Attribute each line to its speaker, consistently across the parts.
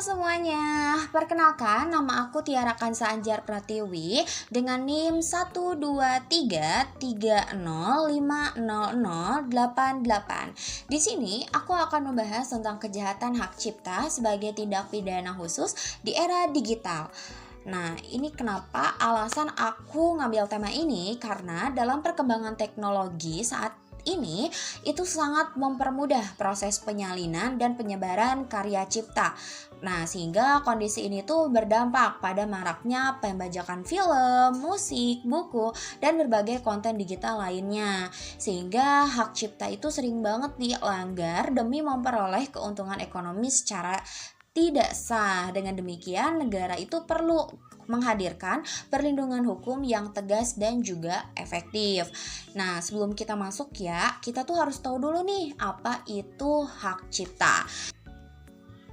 Speaker 1: semuanya, perkenalkan nama aku Tiara Kansa Anjar Pratiwi dengan NIM 12330500088. Di sini aku akan membahas tentang kejahatan hak cipta sebagai tindak pidana khusus di era digital. Nah, ini kenapa alasan aku ngambil tema ini, karena dalam perkembangan teknologi saat ini itu sangat mempermudah proses penyalinan dan penyebaran karya cipta. Nah, sehingga kondisi ini tuh berdampak pada maraknya pembajakan film, musik, buku, dan berbagai konten digital lainnya. Sehingga hak cipta itu sering banget dilanggar demi memperoleh keuntungan ekonomi secara tidak sah. Dengan demikian, negara itu perlu menghadirkan perlindungan hukum yang tegas dan juga efektif. Nah, sebelum kita masuk ya, kita tuh harus tahu dulu nih apa itu hak cipta.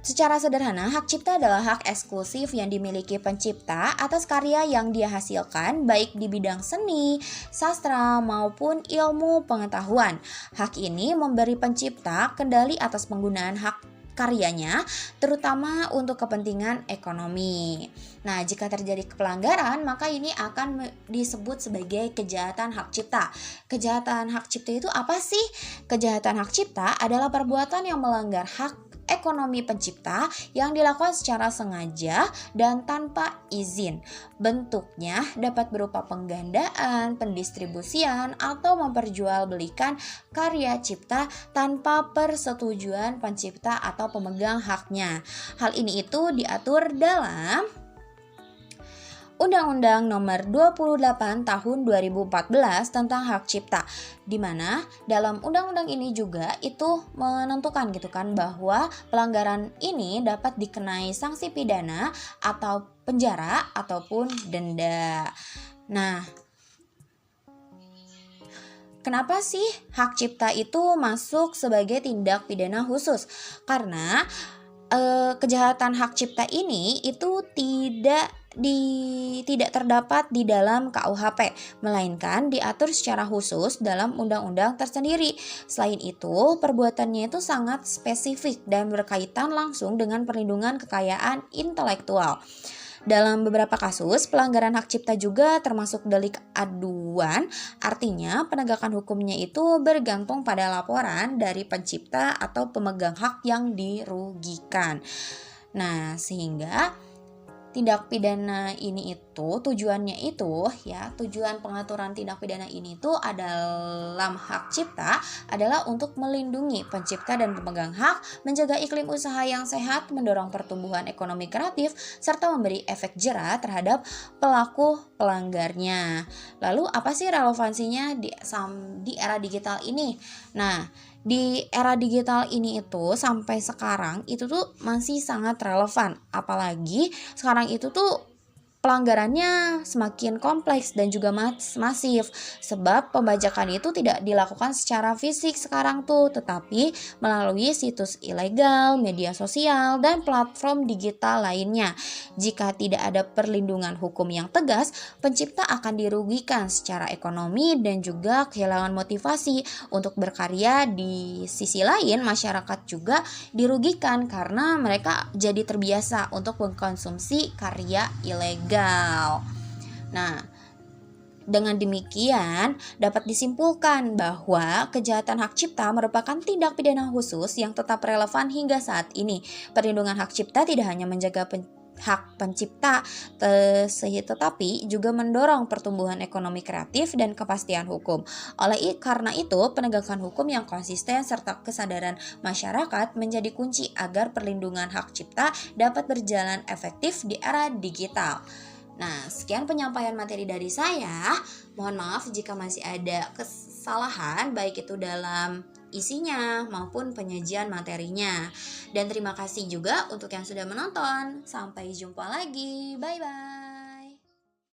Speaker 1: Secara sederhana, hak cipta adalah hak eksklusif yang dimiliki pencipta atas karya yang dia hasilkan, baik di bidang seni, sastra, maupun ilmu pengetahuan. Hak ini memberi pencipta kendali atas penggunaan hak karyanya, terutama untuk kepentingan ekonomi. Nah, jika terjadi pelanggaran, maka ini akan disebut sebagai kejahatan hak cipta. Kejahatan hak cipta itu apa sih? Kejahatan hak cipta adalah perbuatan yang melanggar hak ekonomi pencipta yang dilakukan secara sengaja dan tanpa izin. Bentuknya dapat berupa penggandaan, pendistribusian, atau memperjualbelikan karya cipta tanpa persetujuan pencipta atau pemegang haknya. Hal ini itu diatur dalam Undang-Undang Nomor 28 Tahun 2014 tentang Hak Cipta, di mana dalam undang-undang ini juga itu menentukan gitu kan bahwa pelanggaran ini dapat dikenai sanksi pidana atau penjara ataupun denda. Nah, kenapa sih hak cipta itu masuk sebagai tindak pidana khusus? Karena kejahatan hak cipta ini itu tidak terdapat di dalam KUHP, melainkan diatur secara khusus dalam undang-undang tersendiri. Selain itu, perbuatannya itu sangat spesifik dan berkaitan langsung dengan perlindungan kekayaan intelektual. Dalam beberapa kasus, pelanggaran hak cipta juga termasuk delik aduan, artinya penegakan hukumnya itu bergantung pada laporan dari pencipta atau pemegang hak yang dirugikan. Nah, sehingga tindak pidana ini itu tujuannya itu ya, tujuan pengaturan tindak pidana ini itu dalam hak cipta adalah untuk melindungi pencipta dan pemegang hak, menjaga iklim usaha yang sehat, mendorong pertumbuhan ekonomi kreatif, serta memberi efek jera terhadap pelaku pelanggarnya. Lalu apa sih relevansinya di era digital ini? Nah, di era digital ini itu sampai sekarang itu tuh masih sangat relevan, apalagi sekarang itu tuh pelanggarannya semakin kompleks dan juga masif, sebab pembajakan itu tidak dilakukan secara fisik sekarang tuh, tetapi melalui situs ilegal, media sosial, dan platform digital lainnya. Jika tidak ada perlindungan hukum yang tegas, pencipta akan dirugikan secara ekonomi dan juga kehilangan motivasi untuk berkarya. Di sisi lain, masyarakat juga dirugikan karena mereka jadi terbiasa untuk mengkonsumsi karya ilegal. Nah, dengan demikian dapat disimpulkan bahwa kejahatan hak cipta merupakan tindak pidana khusus yang tetap relevan hingga saat ini. Perlindungan hak cipta tidak hanya menjaga hak pencipta, tetapi juga mendorong pertumbuhan ekonomi kreatif dan kepastian hukum. Karena itu, penegakan hukum yang konsisten serta kesadaran masyarakat menjadi kunci agar perlindungan hak cipta dapat berjalan efektif di era digital. Nah, sekian penyampaian materi dari saya. Mohon maaf jika masih ada kesalahan, baik itu dalam isinya maupun penyajian materinya. Dan terima kasih juga untuk yang sudah menonton. Sampai jumpa lagi. Bye-bye.